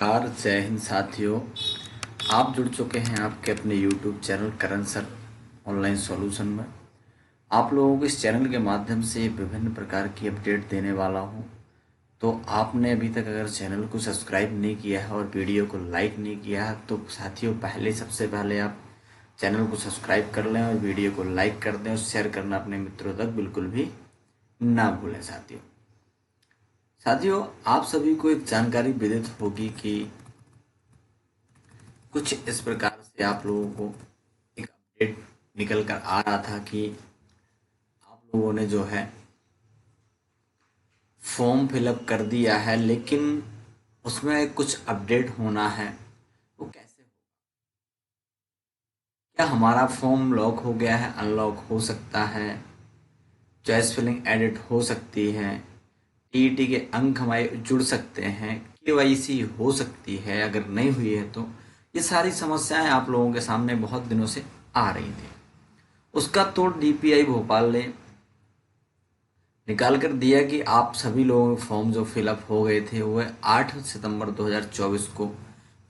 Car जय हिंद साथियों। आप जुड़ चुके हैं आपके अपने YouTube चैनल करण सर ऑनलाइन सॉल्यूशन में। आप लोगों को इस चैनल के माध्यम से विभिन्न प्रकार की अपडेट देने वाला हूं। तो आपने अभी तक अगर चैनल को सब्सक्राइब नहीं किया है और वीडियो को लाइक नहीं किया है तो साथियों सबसे पहले आप चैनल को सब्सक्राइब कर लें और वीडियो को लाइक कर दें और शेयर करना अपने मित्रों तक बिल्कुल भी ना भूलें। साथियों आप सभी को एक जानकारी विदित होगी कि कुछ इस प्रकार से आप लोगों को एक अपडेट निकल कर आ रहा था कि आप लोगों ने जो है फॉर्म फिलअप कर दिया है, लेकिन उसमें कुछ अपडेट होना है। वो कैसे हो? क्या हमारा फॉर्म लॉक हो गया है? अनलॉक हो सकता है, चॉइस फिलिंग एडिट हो सकती है, टीईटी के अंक हमारे जुड़ सकते हैं, केवाईसी हो सकती है, अगर नहीं हुई है तो ये सारी समस्याएं आप लोगों के सामने बहुत दिनों से आ रही थी। उसका तोड़ डीपीआई भोपाल ने निकाल कर दिया कि आप सभी लोगों के फॉर्म जो फिलअप हो गए थे वह 8 सितंबर 2024 को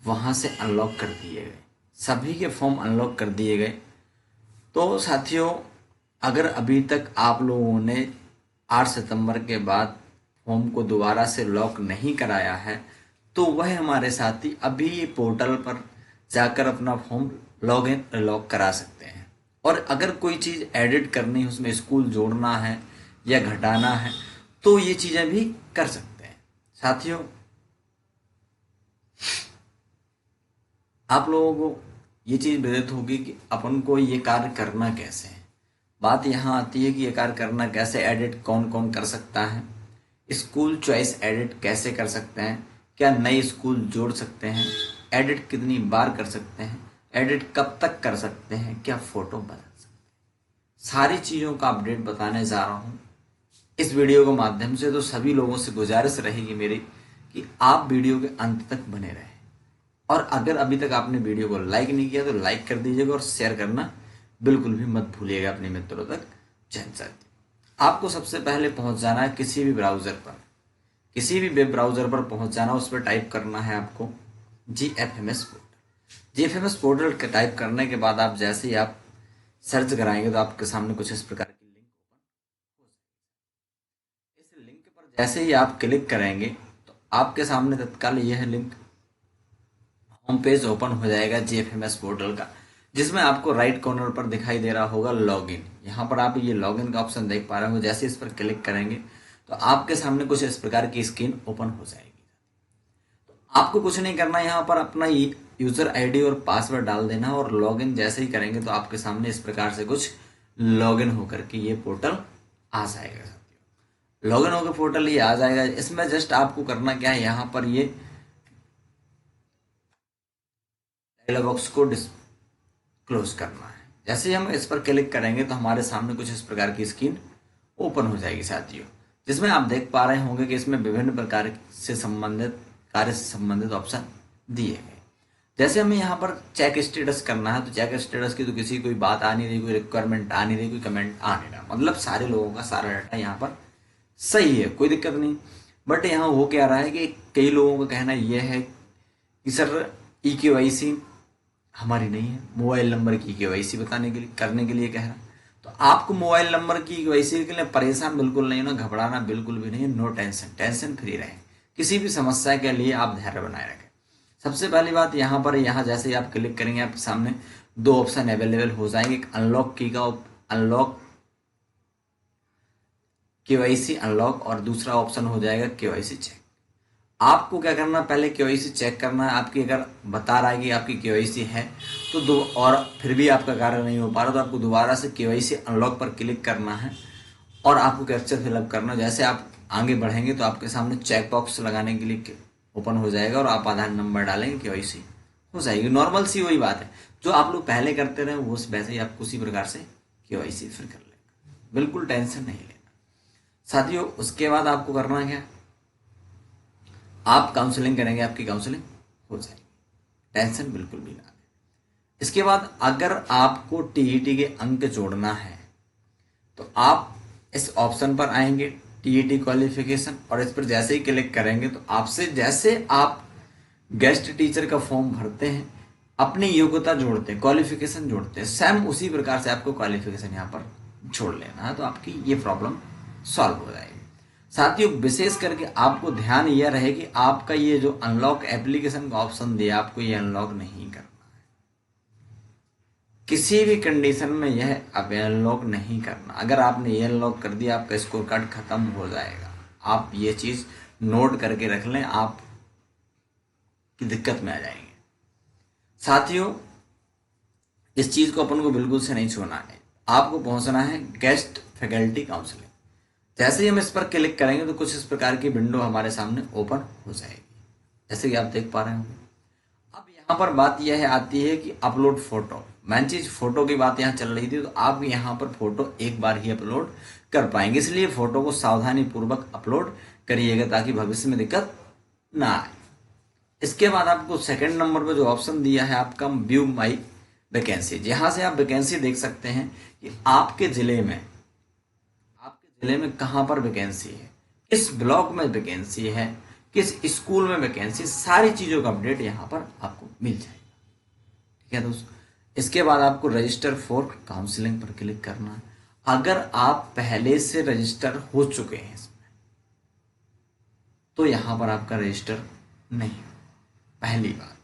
वहां से अनलॉक कर दिए गए। सभी के फॉर्म अनलॉक कर दिए गए। तो साथियों अगर अभी तक आप लोगों ने 8 सितंबर के बाद फॉर्म को दोबारा से लॉक नहीं कराया है तो वह हमारे साथी अभी ये पोर्टल पर जाकर अपना फॉर्म लॉग इन लॉक करा सकते हैं। और अगर कोई चीज़ एडिट करनी है, उसमें स्कूल जोड़ना है या घटाना है तो ये चीज़ें भी कर सकते हैं। साथियों आप लोगों को ये चीज़ विदित होगी कि अपन को ये कार्य करना कैसे है। बात यहाँ आती है कि ये कार्य करना कैसे, एडिट कौन कौन कर सकता है, स्कूल चॉइस एडिट कैसे कर सकते हैं, क्या नए स्कूल जोड़ सकते हैं, एडिट कितनी बार कर सकते हैं, एडिट कब तक कर सकते हैं, क्या फोटो बदल सकते हैं, सारी चीज़ों का अपडेट बताने जा रहा हूँ इस वीडियो के माध्यम से। तो सभी लोगों से गुजारिश रहेगी मेरी कि आप वीडियो के अंत तक बने रहें। और अगर अभी तक आपने वीडियो को लाइक नहीं किया तो लाइक कर दीजिएगा और शेयर करना बिल्कुल भी मत भूलिएगा अपने मित्रों तक। जय। आपको सबसे पहले पहुंच जाना है किसी भी ब्राउजर पर, किसी भी वेब ब्राउजर पर पहुंच जाना, उस पर टाइप करना है आपको GFMS पोर्टल। GFMS पोर्टल के टाइप करने के बाद आप जैसे ही आप सर्च कराएंगे तो आपके सामने कुछ इस प्रकार की लिंक ओपन हो जाएगी। इस लिंक पर जैसे ही आप क्लिक करेंगे तो आपके सामने तत्काल यह लिंक होम पेज ओपन हो जाएगा GFMS पोर्टल का, जिसमें आपको राइट कॉर्नर पर दिखाई दे रहा होगा लॉगिन। यहाँ पर आप ये लॉगिन का ऑप्शन देख पा रहे हो। जैसे इस पर क्लिक करेंगे तो आपके सामने कुछ इस प्रकार की स्क्रीन ओपन हो जाएगी। तो आपको कुछ नहीं करना, यहाँ पर अपना यूजर आईडी और पासवर्ड डाल देना और लॉगिन जैसे ही करेंगे तो आपके सामने इस प्रकार से कुछ लॉगिन होकर के ये पोर्टल आ जाएगा। लॉगिन होकर पोर्टल ये आ जाएगा। इसमें जस्ट आपको करना क्या है, यहाँ पर ये डायलॉग बॉक्स को क्लोज करना है। जैसे ही हम इस पर क्लिक करेंगे तो हमारे सामने कुछ इस प्रकार की स्क्रीन ओपन हो जाएगी साथियों, जिसमें आप देख पा रहे होंगे कि इसमें विभिन्न प्रकार से संबंधित कार्य से संबंधित ऑप्शन दिए गए। जैसे हमें यहाँ पर चेक स्टेटस करना है तो चेक स्टेटस की तो किसी कोई बात आ नहीं रही, कोई रिक्वायरमेंट आ नहीं रही, कोई कमेंट आ नहीं रहा, मतलब सारे लोगों का सारा डाटा यहाँ पर सही है, कोई दिक्कत नहीं। बट यहाँ हो क्या रहा है कि कई लोगों का कहना यह है कि सर EKYC हमारी नहीं है, मोबाइल नंबर की केवाईसी बताने के लिए करने के लिए कह रहा। तो आपको मोबाइल नंबर की केवाईसी के लिए परेशान बिल्कुल नहीं होना, घबराना बिल्कुल भी नहीं है। नो टेंशन, टेंशन फ्री रहें। किसी भी समस्या के लिए आप धैर्य बनाए रखें। सबसे पहली बात यहाँ पर, यहाँ जैसे ही आप क्लिक करेंगे आपके सामने दो ऑप्शन अवेलेबल हो जाएंगे। एक अनलॉक की का अनलॉक केवाईसी अनलॉक और दूसरा ऑप्शन हो जाएगा केवाईसी चेक। आपको क्या करना, पहले केवाईसी चेक करना है। आपकी अगर बता रहा है कि आपकी केवाईसी है तो दो, और फिर भी आपका कार्य नहीं हो पा रहा तो आपको दोबारा से केवाईसी अनलॉक पर क्लिक करना है और आपको कैप्चर फिलअप करना है। जैसे आप आगे बढ़ेंगे तो आपके सामने चेक बॉक्स लगाने के लिए ओपन हो जाएगा और आप आधार नंबर डालेंगे, केवाईसी हो जाएगी। नॉर्मल सी वही बात है जो आप लोग पहले करते रहे, वो वैसे ही आपको उसी प्रकार से केवाईसी फिर कर लेगा। बिल्कुल टेंशन नहीं लेना साथियों। उसके बाद आपको करना क्या, आप काउंसलिंग करेंगे, आपकी काउंसलिंग हो जाएगी, टेंशन बिल्कुल भी ना लें। इसके बाद अगर आपको टीईटी के अंक जोड़ना है तो आप इस ऑप्शन पर आएंगे टीईटी क्वालिफिकेशन, और इस पर जैसे ही क्लिक करेंगे तो आपसे जैसे आप गेस्ट टीचर का फॉर्म भरते हैं, अपनी योग्यता जोड़ते हैं, क्वालिफिकेशन जोड़ते हैं, सेम उसी प्रकार से आपको क्वालिफिकेशन यहाँ पर जोड़ लेना है, तो आपकी ये प्रॉब्लम सॉल्व हो जाएगी। साथियों, विशेष करके आपको ध्यान यह रहे कि आपका ये जो अनलॉक एप्लीकेशन का ऑप्शन दिया, आपको ये अनलॉक नहीं करना है, किसी भी कंडीशन में यह अब अनलॉक नहीं करना। अगर आपने ये अनलॉक कर दिया, आपका स्कोर कार्ड खत्म हो जाएगा। आप ये चीज नोट करके रख लें, आप की दिक्कत में आ जाएंगे। साथियों, इस चीज को अपन को बिल्कुल से नहीं छोड़ना है, आपको पहुंचना है गेस्ट फैकल्टी काउंसलिंग। जैसे ही हम इस पर क्लिक करेंगे तो कुछ इस प्रकार की विंडो हमारे सामने ओपन हो जाएगी, जैसे कि आप देख पा रहे होंगे। अब यहाँ पर बात यह आती है कि अपलोड फोटो, मेन चीज फोटो की बात यहाँ चल रही थी, तो आप यहाँ पर फोटो एक बार ही अपलोड कर पाएंगे, इसलिए फोटो को सावधानी पूर्वक अपलोड करिएगा ताकि भविष्य में दिक्कत ना आए। इसके बाद आपको सेकंड नंबर पर जो ऑप्शन दिया है आपका व्यू माई वैकेंसी, जहां से आप वैकेंसी देख सकते हैं कि आपके जिले में कहां पर वैकेंसी है, किस ब्लॉक में वैकेंसी है, किस स्कूल में वैकेंसी, सारी चीजों का अपडेट यहां पर आपको मिल जाएगा। ठीक है दोस्तों, इसके बाद आपको रजिस्टर फॉर काउंसलिंग पर क्लिक करना है। अगर आप पहले से रजिस्टर हो चुके हैं इसमें, तो यहां पर आपका रजिस्टर नहीं हो, पहली बात।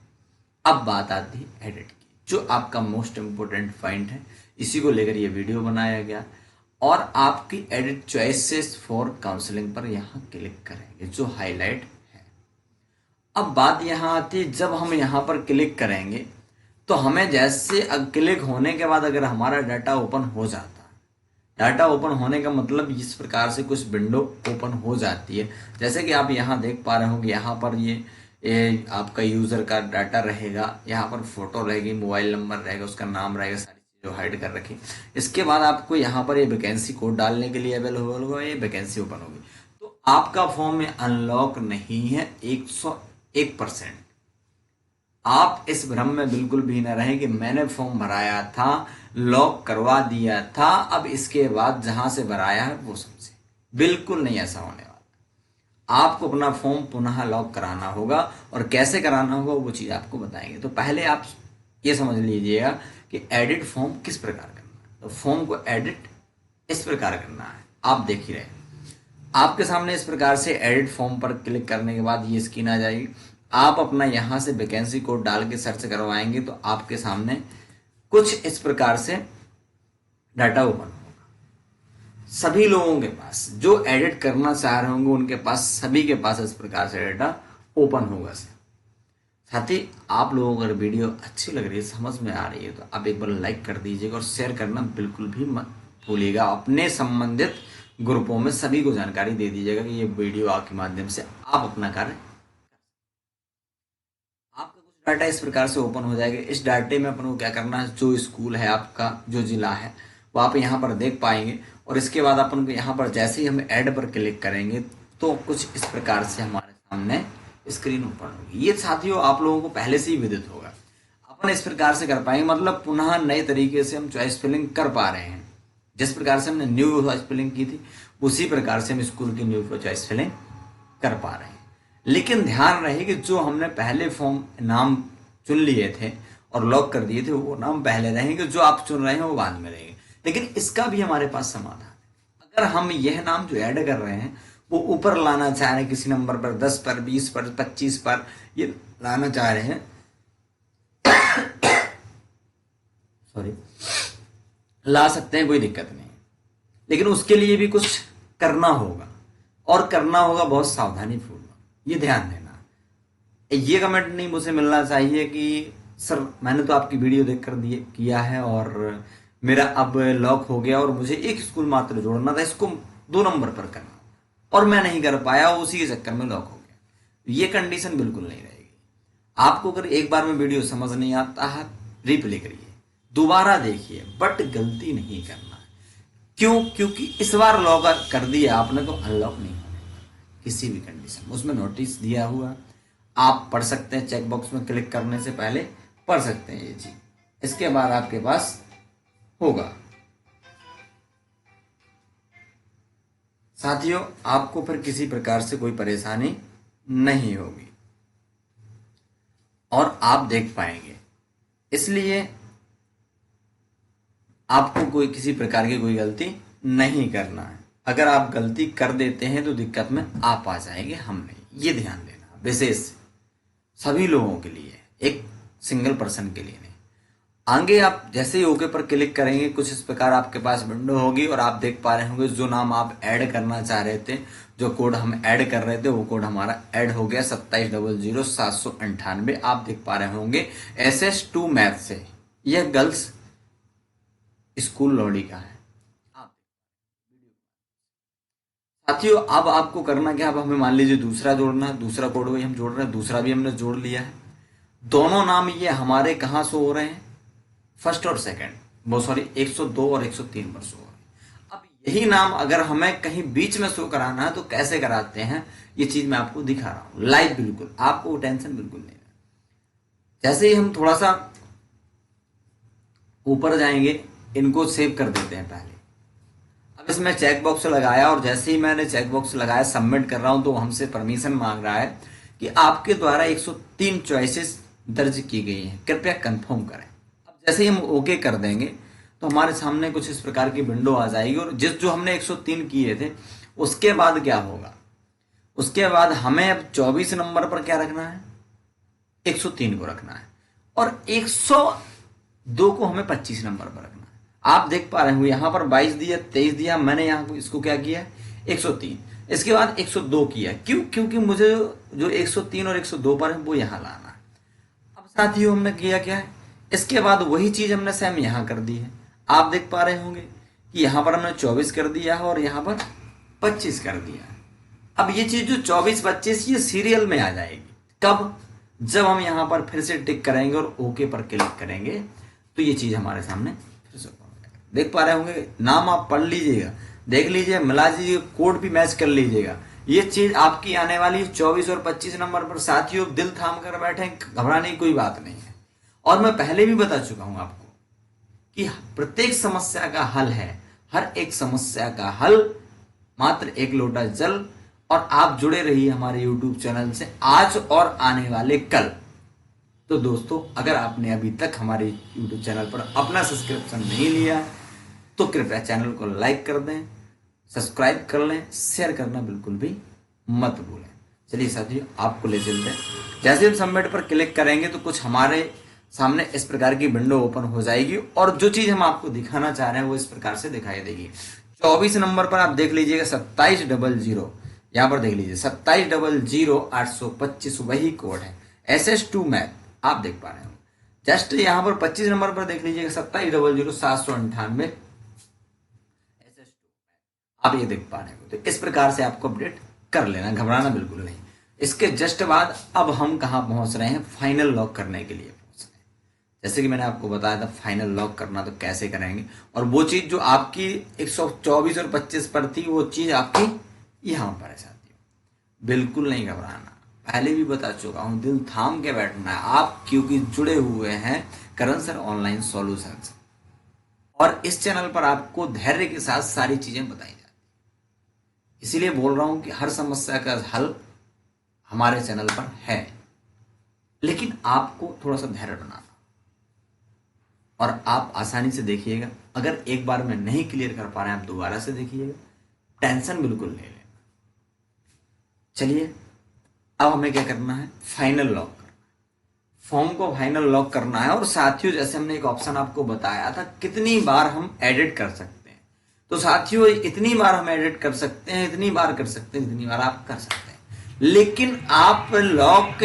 अब बात आती है एडिट की, जो आपका मोस्ट इंपोर्टेंट पॉइंट है, इसी को लेकर ये वीडियो बनाया गया। और आपकी एडिट चॉइसेस फॉर काउंसलिंग पर यहां क्लिक करेंगे, जो हाईलाइट है। अब बात यहां आती है, जब हम यहां पर क्लिक करेंगे तो हमें जैसे क्लिक होने के बाद अगर हमारा डाटा ओपन हो जाता है, डाटा ओपन होने का मतलब इस प्रकार से कुछ विंडो ओपन हो जाती है, जैसे कि आप यहाँ देख पा रहे हो कि यहाँ पर ये आपका यूजर का डाटा रहेगा, यहाँ पर फोटो रहेगी, मोबाइल नंबर रहेगा, उसका नाम रहेगा, सारी चीजें हाइड कर रखी। इसके बाद आपको यहाँ पर ये वैकेंसी कोड डालने के लिए अवेलेबल होगा, ये वैकेंसी ओपन होगी। तो आपका फॉर्म में अनलॉक नहीं है 101%। आप इस भ्रम में बिल्कुल भी न रहें कि मैंने फॉर्म भराया था, लॉक करवा दिया था, अब इसके बाद जहां से भराया है वो समझे, बिल्कुल नहीं ऐसा होने वाला। आपको अपना फॉर्म पुनः लॉक कराना होगा, और कैसे कराना होगा वो चीज आपको बताएंगे। तो पहले आप ये समझ लीजिएगा कि एडिट फॉर्म किस प्रकार करना है। तो फॉर्म को एडिट इस प्रकार करना है, आप देख ही रहे, आपके सामने इस प्रकार से एडिट फॉर्म पर क्लिक करने के बाद ये स्क्रीन आ जाएगी। आप अपना यहां से वैकेंसी कोड डाल के सर्च करवाएंगे तो आपके सामने कुछ इस प्रकार से डाटा ओपन होगा। सभी लोगों के पास जो एडिट करना चाह रहे होंगे, उनके पास, सभी के पास इस प्रकार से डाटा ओपन होगा। साथ ही आप लोगों को अगर वीडियो अच्छी लग रही है, समझ में आ रही है, तो आप एक बार लाइक कर दीजिएगा और शेयर करना बिल्कुल भी मत भूलिएगा। अपने संबंधित ग्रुपों में सभी को जानकारी दे दीजिएगा कि ये वीडियो आपके माध्यम से आप अपना कार्य, आपका कुछ डाटा इस प्रकार से ओपन हो जाएगा। इस डाटे में अपन को क्या करना है, जो स्कूल है आपका, जो जिला है, वो आप यहाँ पर देख पाएंगे। और इसके बाद अपन को यहाँ पर जैसे ही हम ऐड पर क्लिक करेंगे तो कुछ इस प्रकार से हमारे सामने स्क्रीन ओपन होगी। ये साथियों आप लोगों को पहले से ही विदित होगा, अपन इस प्रकार से कर पाएंगे, मतलब पुनः नए तरीके से हम चॉइस फिलिंग कर पा रहे हैं। जिस प्रकार से हमने न्यू चॉइस फिलिंग की थी, उसी प्रकार से हम स्कूल की न्यू चॉइस फिलिंग कर पा रहे हैं। लेकिन ध्यान रहे कि जो हमने पहले फॉर्म नाम चुन लिए थे और लॉक कर दिए थे, वो नाम पहले रहेंगे, जो आप चुन रहे हैं वो बाद में रहेंगे। लेकिन इसका भी हमारे पास समाधान है। अगर हम यह नाम जो ऐड कर रहे हैं वो ऊपर लाना चाह रहे हैं, किसी नंबर पर 10 पर 20 पर 25 पर ये लाना चाह रहे हैं, सॉरी, ला सकते हैं, कोई दिक्कत नहीं। लेकिन उसके लिए भी कुछ करना होगा, और करना होगा बहुत सावधानी पूर्वक, ये ध्यान देना। ये कमेंट नहीं मुझे मिलना चाहिए कि सर मैंने तो आपकी वीडियो देखकर दिए किया है और मेरा अब लॉक हो गया और मुझे एक स्कूल मात्र जोड़ना था, इसको 2 नंबर पर करना और मैं नहीं कर पाया, उसी के चक्कर में लॉक हो गया। ये कंडीशन बिल्कुल नहीं रहेगी। आपको अगर एक बार में वीडियो समझ नहीं आता है, रिप्ले करिए, दोबारा देखिए, बट गलती नहीं करना। क्यों? क्योंकि इस बार लॉक कर दिया आपने तो अनलॉक नहीं होने वाला किसी भी कंडीशन में। उसमें नोटिस दिया हुआ, आप पढ़ सकते हैं, चेक बॉक्स में क्लिक करने से पहले पढ़ सकते हैं ये चीज, इसके बाद आपके पास होगा। साथियों आपको फिर किसी प्रकार से कोई परेशानी नहीं होगी। और आप देख पाएंगे। इसलिए आपको कोई किसी प्रकार की कोई गलती नहीं करना है। अगर आप गलती कर देते हैं तो दिक्कत में आप आ जाएंगे, हम नहीं। ये ध्यान देना, विशेष सभी लोगों के लिए, एक सिंगल पर्सन के लिए नहीं। आगे आप जैसे ही ओके पर क्लिक करेंगे कुछ इस प्रकार आपके पास विंडो होगी और आप देख पा रहे होंगे जो नाम आप ऐड करना चाह रहे थे, जो कोड हम ऐड कर रहे थे, वो कोड हमारा ऐड हो गया 27000798। आप देख पा रहे होंगे SS2 मैथ से, यह गर्ल्स स्कूल लौड़ी का है। साथियों अब आपको करना क्या, अब हमें मान लीजिए दूसरा जोड़ना है, दूसरा कोड वही हम जोड़ रहे हैं, दूसरा भी हमने जोड़ लिया है। दोनों नाम ये हमारे कहाँ शो हो रहे हैं, फर्स्ट और सेकंड, वो सॉरी 102 और 103 पर शो हो रहे हैं। अब यही नाम अगर हमें कहीं बीच में शो कराना है तो कैसे कराते हैं, ये चीज मैं आपको दिखा रहा हूं लाइव, बिल्कुल आपको टेंशन बिल्कुल नहीं है। जैसे ही हम थोड़ा सा ऊपर जाएंगे, इनको सेव कर देते हैं पहले। अब इसमें चेक बॉक्स लगाया और जैसे ही मैंने चेक बॉक्स लगाया सबमिट कर रहा हूं तो हमसे परमिशन मांग रहा है कि आपके द्वारा 103 चॉइसेस दर्ज की गई हैं, कृपया कंफर्म करें। अब जैसे ही हम ओके कर देंगे तो हमारे सामने कुछ इस प्रकार की विंडो आ जाएगी और जिस जो हमने 103 किए थे उसके बाद क्या होगा, उसके बाद हमें अब 24 नंबर पर क्या रखना है, 103 को रखना है और 102 को हमें 25 नंबर पर रखना है। आप देख पा रहे हो यहां पर 22 दिया, 23 दिया, मैंने यहां इसको क्या किया, 103, इसके बाद 102 किया। क्यों, क्योंकि मुझे जो 103 और 102 पर है वो यहां लाना है। अब साथियों हमने किया क्या है, इसके बाद वही चीज हमने सेम यहां कर दी है। आप देख पा रहे होंगे कि यहां पर हमने 24 कर दिया है और यहां पर 25 कर दिया है। अब ये चीज जो 24-25 ये सीरियल में आ जाएगी, कब, जब हम यहां पर फिर से टिक करेंगे और ओके पर क्लिक करेंगे तो ये चीज हमारे सामने फिर से देख पा रहे होंगे। नाम आप पढ़ लीजिएगा, देख लीजिए, मिला लीजिए, कोड भी मैच कर लीजिएगा। ये चीज आपकी आने वाली 24 और 25 नंबर पर। साथियों दिल थाम कर बैठे, घबराने की कोई बात नहीं है। और मैं पहले भी बता चुका हूं आपको कि प्रत्येक समस्या का हल है, हर एक समस्या का हल मात्र एक लोटा जल। और आप जुड़े रहिए हमारे YouTube चैनल से आज और आने वाले कल। तो दोस्तों अगर आपने अभी तक हमारे YouTube चैनल पर अपना सब्सक्रिप्शन नहीं लिया तो कृपया चैनल को लाइक कर दें, सब्सक्राइब कर लें, शेयर करना बिल्कुल भी मत भूलें। चलिए साथियों आपको ले चलते हैं। जैसे हम सबमिट पर क्लिक करेंगे तो कुछ हमारे सामने इस प्रकार की विंडो ओपन हो जाएगी और जो चीज हम आपको दिखाना चाह रहे हैं वो इस प्रकार से दिखाई देगी। 24 नंबर पर आप देख लीजिएगा 2700, यहाँ पर देख लीजिए 27000825 वही कोड है, SS2 मैथ, आप देख पा रहे हो। जस्ट यहाँ पर 25 नंबर पर देख लीजिएगा 27000798, आप ये देख पा रहे हो। तो इस प्रकार से आपको अपडेट कर लेना, घबराना बिल्कुल नहीं। इसके जस्ट बाद अब हम कहाँ पहुंच रहे हैं, फाइनल लॉक करने के लिए पहुंच रहे हैं। जैसे कि मैंने आपको बताया था फाइनल लॉक करना तो कैसे करेंगे, और वो चीज जो आपकी 124 और 25 पर थी वो चीज आपकी यहाँ पर है साथियों। बिल्कुल नहीं घबराना, पहले भी बता चुका हूं, दिल थाम के बैठना है आप, क्योंकि जुड़े हुए हैं करण सर ऑनलाइन सॉल्यूशंस। और इस चैनल पर आपको धैर्य के साथ सारी चीजें बताई जाती है। इसीलिए बोल रहा हूं कि हर समस्या का हल हमारे चैनल पर है, लेकिन आपको थोड़ा सा धैर्य बनाना और आप आसानी से देखिएगा। अगर एक बार में नहीं क्लियर कर पा रहे हैं आप दोबारा से देखिएगा, टेंशन बिल्कुल नहीं लेना। चलिए अब हमें क्या करना है, फाइनल लॉक करना है, फॉर्म को फाइनल लॉक करना है। और साथियों जैसे हमने एक ऑप्शन आपको बताया था कितनी बार हम एडिट कर सकते हैं, तो साथियों इतनी बार हम एडिट कर सकते हैं, इतनी बार कर सकते हैं, इतनी बार आप कर सकते हैं। लेकिन आप लॉक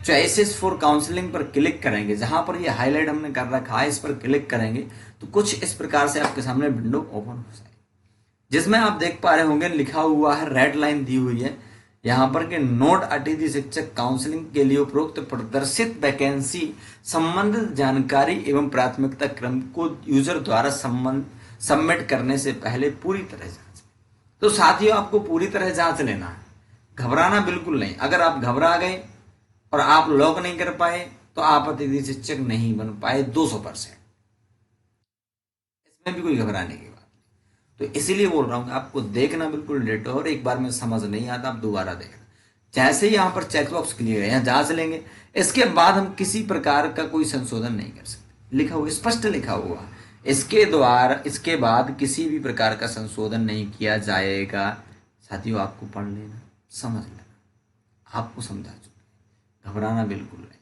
चॉइसेस फॉर काउंसलिंग पर क्लिक करेंगे, जहां पर ये हाईलाइट हमने कर रखा है, इस पर क्लिक करेंगे तो कुछ इस प्रकार से आपके सामने विंडो ओपन हो जाएगी, जिसमें आप देख पा रहे होंगे लिखा हुआ है, रेड लाइन दी हुई है यहां पर कि नोट अतिथि शिक्षक काउंसलिंग के लिए उपरोक्त प्रदर्शित वैकेंसी संबंधित जानकारी एवं प्राथमिकता क्रम को यूजर द्वारा सबमिट करने से पहले पूरी तरह जांच। तो साथियों आपको पूरी तरह जांच लेना है, घबराना बिल्कुल नहीं। अगर आप घबरा गए और आप लॉक नहीं कर पाए तो आप अतिथि शिक्षक नहीं बन पाए 200%, इसमें भी कोई घबराने की बात। तो इसीलिए बोल रहा हूं कि आपको देखना बिल्कुल डेट, और एक बार में समझ नहीं आता आप दोबारा देखना। जैसे ही यहाँ पर चेकबॉक्स क्लियर है, यहाँ जांच लेंगे, इसके बाद हम किसी प्रकार का कोई संशोधन नहीं कर सकते। लिखा हुआ, स्पष्ट लिखा हुआ, इसके द्वारा इसके बाद किसी भी प्रकार का संशोधन नहीं किया जाएगा। साथियों, आपको पढ़ लेना, समझ लेना, आपको समझा चुके, घबराना बिल्कुल नहीं,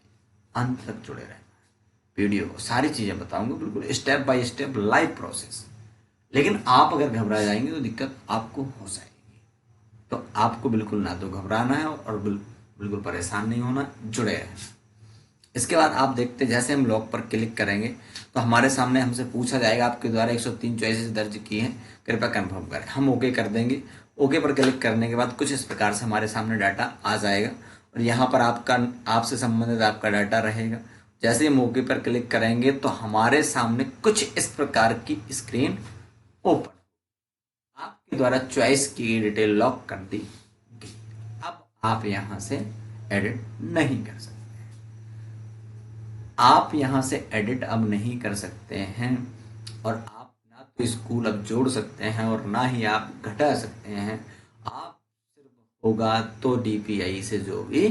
अंत तक जुड़े रहना। वीडियो को सारी चीजें बताऊंगा, बिल्कुल step by step live process. लेकिन आप अगर घबरा जाएंगे तो दिक्कत आपको हो जाएगी। तो आपको बिल्कुल ना तो घबराना है और बिल्कुल परेशान नहीं होना, जुड़े रहना। इसके बाद आप देखते, जैसे हम लॉक पर क्लिक करेंगे तो हमारे सामने हमसे पूछा जाएगा आपके द्वारा 103 चॉइसेस दर्ज की हैं, कृपया कंफर्म करें। हम ओके कर देंगे। ओके पर क्लिक करने के बाद कुछ इस प्रकार से हमारे सामने डाटा आ जाएगा और यहाँ पर आपसे संबंधित आपका डाटा रहेगा। जैसे हम ओके पर क्लिक करेंगे तो हमारे सामने कुछ इस प्रकार की स्क्रीन ओपन, आपके द्वारा चॉइस की डिटेल लॉक कर दी गई। अब आप यहां से एडिट नहीं कर सकते। आप यहां से एडिट अब नहीं कर सकते हैं और आप ना तो स्कूल अब जोड़ सकते हैं और ना ही आप घटा सकते हैं। आप सिर्फ होगा तो डीपीआई से जो भी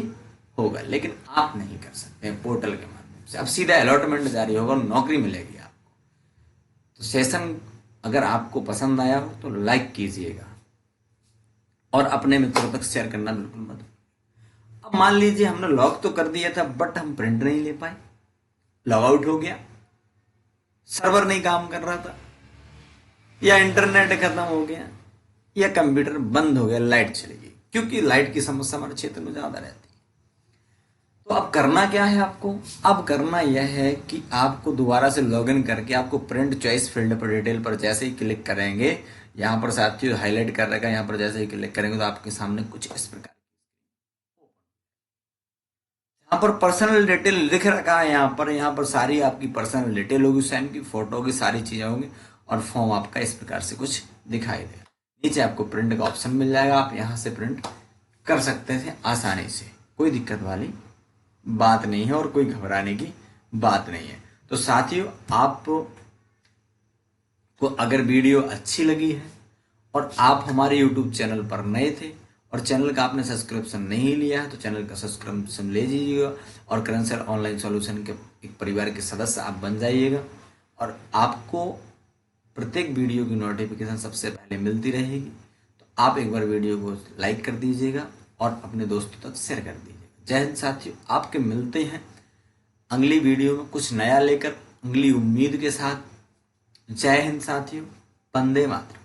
होगा, लेकिन आप नहीं कर सकते पोर्टल के माध्यम से। अब सीधा अलॉटमेंट जारी होगा और नौकरी मिलेगी आपको। तो सेशन अगर आपको पसंद आया हो तो लाइक कीजिएगा और अपने मित्रों तक शेयर करना बिल्कुल मत। अब मान लीजिए हमने लॉक तो कर दिया था बट हम प्रिंट नहीं ले पाए, लॉग आउट हो गया, सर्वर नहीं काम कर रहा था, या इंटरनेट खत्म हो गया, या कंप्यूटर बंद हो गया, लाइट चली गई, क्योंकि लाइट की समस्या हमारे क्षेत्र में ज्यादा रहती है। तो अब करना क्या है आपको? अब करना यह है कि आपको दोबारा से लॉगिन करके आपको प्रिंट चॉइस फील्ड पर डिटेल पर जैसे ही क्लिक करेंगे, यहां पर साथियों हाईलाइट कर रखा है, यहां पर जैसे ही क्लिक करेंगे तो आपके सामने कुछ इस प्रकार, यहाँ पर पर्सनल डिटेल लिख रखा है, यहाँ पर सारी आपकी पर्सनल डिटेल होगी, सेम की फोटो होगी, सारी चीजें होंगी और फॉर्म आपका इस प्रकार से कुछ दिखाई देगा। नीचे आपको प्रिंट का ऑप्शन मिल जाएगा, आप यहाँ से प्रिंट कर सकते थे आसानी से, कोई दिक्कत वाली बात नहीं है और कोई घबराने की बात नहीं है। तो साथियों, आपको अगर वीडियो अच्छी लगी है और आप हमारे यूट्यूब चैनल पर नए थे और चैनल का आपने सब्सक्रिप्शन नहीं लिया है तो चैनल का सब्सक्रिप्शन ले लीजिएगा और करेंशियल ऑनलाइन सॉल्यूशन के एक परिवार के सदस्य आप बन जाइएगा और आपको प्रत्येक वीडियो की नोटिफिकेशन सबसे पहले मिलती रहेगी। तो आप एक बार वीडियो को लाइक कर दीजिएगा और अपने दोस्तों तक शेयर कर दीजिएगा। जय हिंद साथियों, आपके मिलते हैं अगली वीडियो में कुछ नया लेकर, अगली उम्मीद के साथ। जय हिंद साथियों, वंदे मातरम।